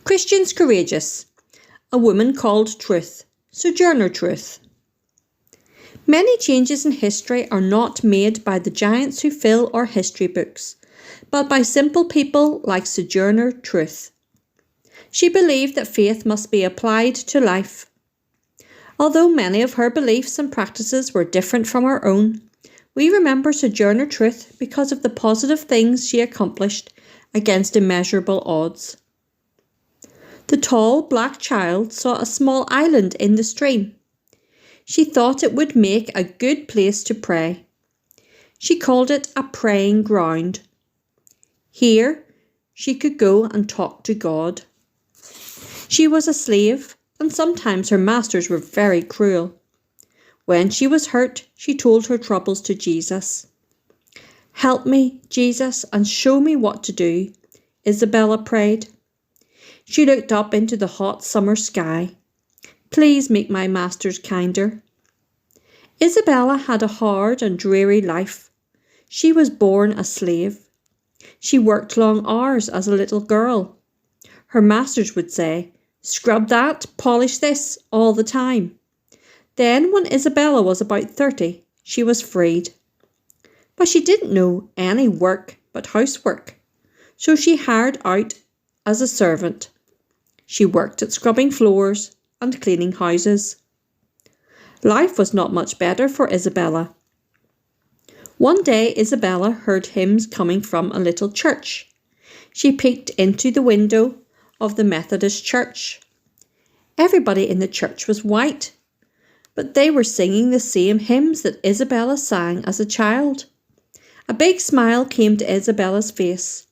Christians courageous. A woman called Truth. Sojourner Truth. Many changes in history are not made by the giants who fill our history books, but by simple people like Sojourner Truth. She believed that faith must be applied to life. Although many of her beliefs and practices were different from our own, we remember Sojourner Truth because of the positive things she accomplished against immeasurable odds. The tall black child saw a small island in the stream. She thought it would make a good place to pray. She called it a praying ground. Here, she could go and talk to God. She was a slave, and sometimes her masters were very cruel. When she was hurt, she told her troubles to Jesus. "Help me, Jesus, and show me what to do," Isabella prayed. She looked up into the hot summer sky. "Please make my masters kinder." Isabella had a hard and dreary life. She was born a slave. She worked long hours as a little girl. Her masters would say, "Scrub that, polish this," all the time. Then, when Isabella was about 30, she was freed. But she didn't know any work but housework, so she hired out as a servant. She worked at scrubbing floors and cleaning houses. Life was not much better for Isabella. One day Isabella heard hymns coming from a little church. She peeked into the window of the Methodist church. Everybody in the church was white, but they were singing the same hymns that Isabella sang as a child. A big smile came to Isabella's face.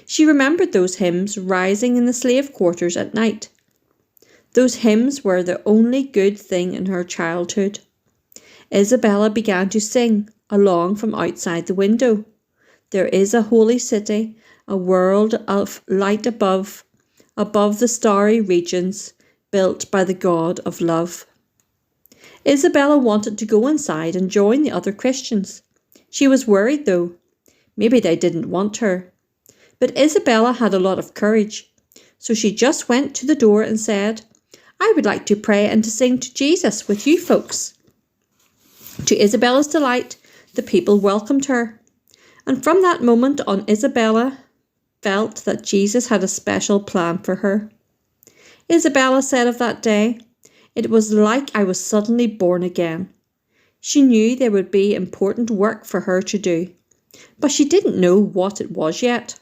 She remembered those hymns rising in the slave quarters at night. Those hymns were the only good thing in her childhood. Isabella began to sing along from outside the window. "There is a holy city, a world of light above the starry regions, built by the God of love." Isabella wanted to go inside and join the other Christians. She was worried though. Maybe they didn't want her. But Isabella had a lot of courage, so she just went to the door and said, "I would like to pray and to sing to Jesus with you folks." To Isabella's delight, the people welcomed her. And from that moment on, Isabella felt that Jesus had a special plan for her. Isabella said of that day, "It was like I was suddenly born again." She knew there would be important work for her to do, but she didn't know what it was yet.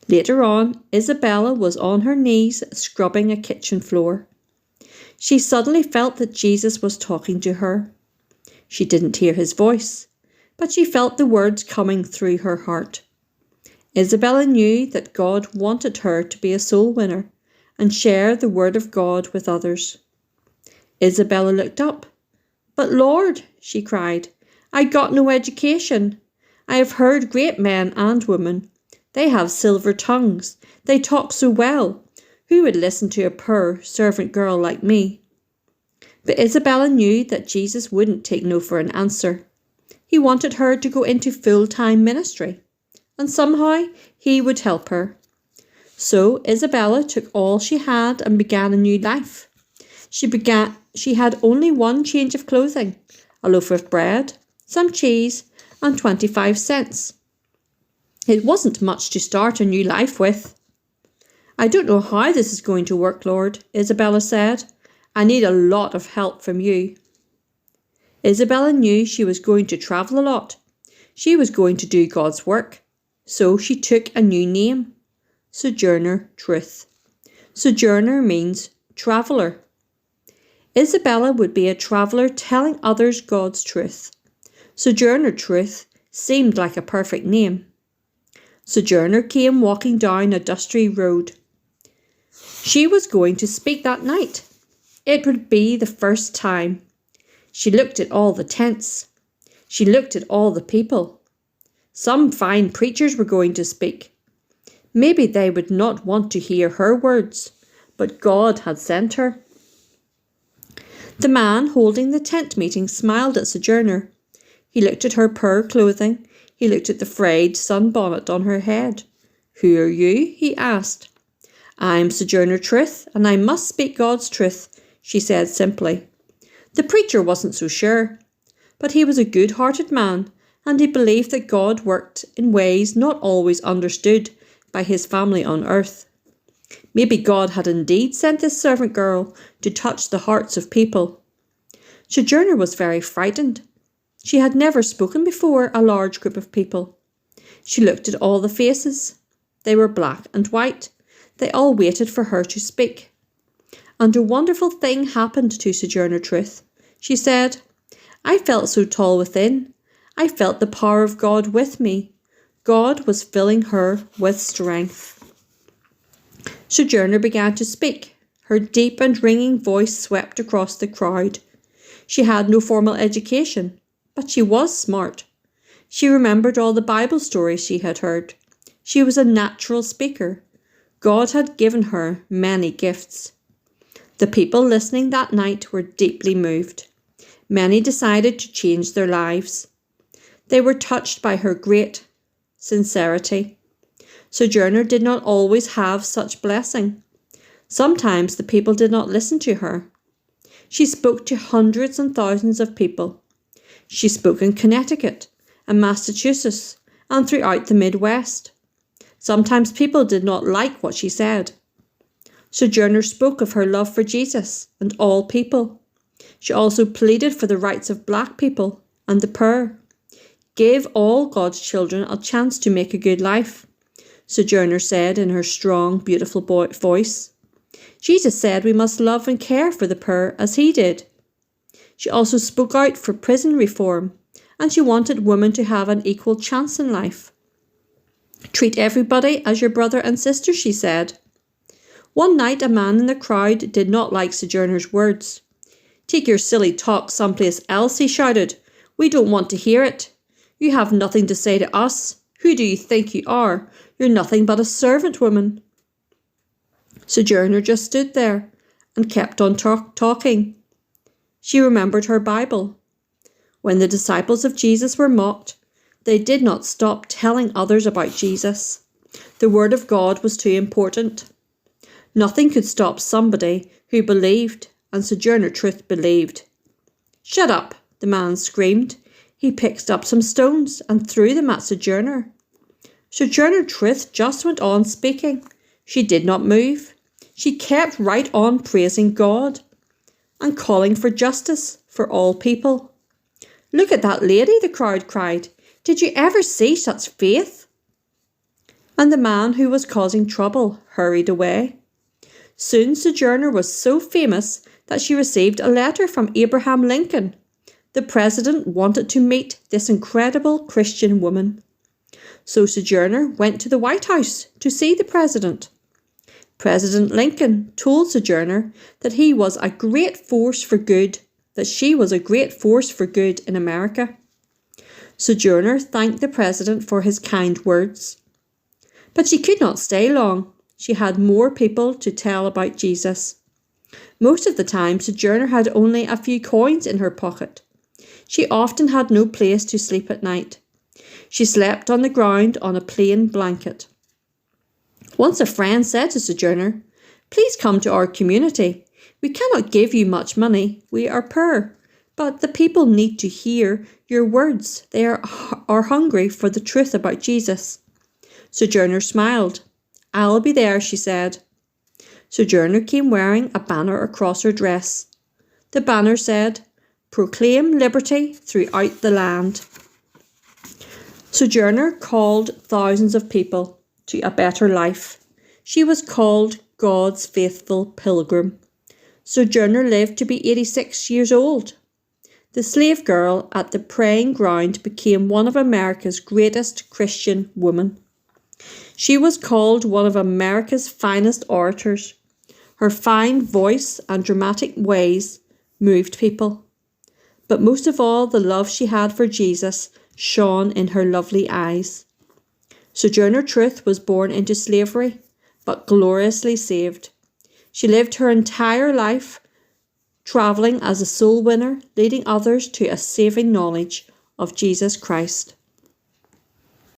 Later on, Isabella was on her knees scrubbing a kitchen floor. She suddenly felt that Jesus was talking to her. She didn't hear his voice, but she felt the words coming through her heart. Isabella knew that God wanted her to be a soul winner and share the word of God with others. Isabella looked up. "But Lord," she cried, "I got no education. I have heard great men and women. They have silver tongues. They talk so well. Who would listen to a poor servant girl like me?" But Isabella knew that Jesus wouldn't take no for an answer. He wanted her to go into full-time ministry, and somehow he would help her. So Isabella took all she had and began a new life. She had only one change of clothing, a loaf of bread, some cheese, and 25 cents. It wasn't much to start a new life with. "I don't know how this is going to work, Lord," Isabella said. "I need a lot of help from you." Isabella knew she was going to travel a lot. She was going to do God's work. So she took a new name, Sojourner Truth. Sojourner means traveller. Isabella would be a traveller telling others God's truth. Sojourner Truth seemed like a perfect name. Sojourner came walking down a dusty road. She was going to speak that night. It would be the first time. She looked at all the tents. She looked at all the people. Some fine preachers were going to speak. Maybe they would not want to hear her words, but God had sent her. The man holding the tent meeting smiled at Sojourner. He looked at her poor clothing. He looked at the frayed sunbonnet on her head. "Who are you?" he asked. "I'm Sojourner Truth, and I must speak God's truth," she said simply. The preacher wasn't so sure, but he was a good-hearted man, and he believed that God worked in ways not always understood by his family on earth. Maybe God had indeed sent this servant girl to touch the hearts of people. Sojourner was very frightened. She had never spoken before a large group of people. She looked at all the faces. They were black and white. They all waited for her to speak. And a wonderful thing happened to Sojourner Truth. She said, "I felt so tall within. I felt the power of God with me." God was filling her with strength. Sojourner began to speak. Her deep and ringing voice swept across the crowd. She had no formal education, but she was smart. She remembered all the Bible stories she had heard. She was a natural speaker. God had given her many gifts. The people listening that night were deeply moved. Many decided to change their lives. They were touched by her great sincerity. Sojourner did not always have such blessing. Sometimes the people did not listen to her. She spoke to hundreds and thousands of people. She spoke in Connecticut and Massachusetts and throughout the Midwest. Sometimes people did not like what she said. Sojourner spoke of her love for Jesus and all people. She also pleaded for the rights of black people and the poor. Give all God's children a chance to make a good life, Sojourner said in her strong, beautiful voice. Jesus said we must love and care for the poor as he did. She also spoke out for prison reform, and she wanted women to have an equal chance in life. Treat everybody as your brother and sister, she said. One night a man in the crowd did not like Sojourner's words. "Take your silly talk someplace else," he shouted. "We don't want to hear it. You have nothing to say to us. Who do you think you are? You're nothing but a servant woman." Sojourner just stood there and kept on talking. She remembered her Bible. When the disciples of Jesus were mocked, they did not stop telling others about Jesus. The word of God was too important. Nothing could stop somebody who believed, and Sojourner Truth believed. "Shut up," the man screamed. He picked up some stones and threw them at Sojourner. Sojourner Truth just went on speaking. She did not move. She kept right on praising God and calling for justice for all people. "Look at that lady," the crowd cried. "Did you ever see such faith?" And the man who was causing trouble hurried away. Soon Sojourner was so famous that she received a letter from Abraham Lincoln. The president wanted to meet this incredible Christian woman. So Sojourner went to the White House to see the president. President Lincoln told Sojourner that he was a great force for good, that she was a great force for good in America. Sojourner thanked the president for his kind words. But she could not stay long. She had more people to tell about Jesus. Most of the time, Sojourner had only a few coins in her pocket. She often had no place to sleep at night. She slept on the ground on a plain blanket. Once a friend said to Sojourner, "Please come to our community. We cannot give you much money. We are poor. But the people need to hear your words. They are hungry for the truth about Jesus." Sojourner smiled. "I'll be there," she said. Sojourner came wearing a banner across her dress. The banner said, "Proclaim liberty throughout the land." Sojourner called thousands of people to a better life. She was called God's faithful pilgrim. Sojourner lived to be 86 years old. The slave girl at the praying ground became one of America's greatest Christian women. She was called one of America's finest orators. Her fine voice and dramatic ways moved people. But most of all, the love she had for Jesus shone in her lovely eyes. Sojourner Truth was born into slavery, but gloriously saved. She lived her entire life travelling as a soul winner, leading others to a saving knowledge of Jesus Christ.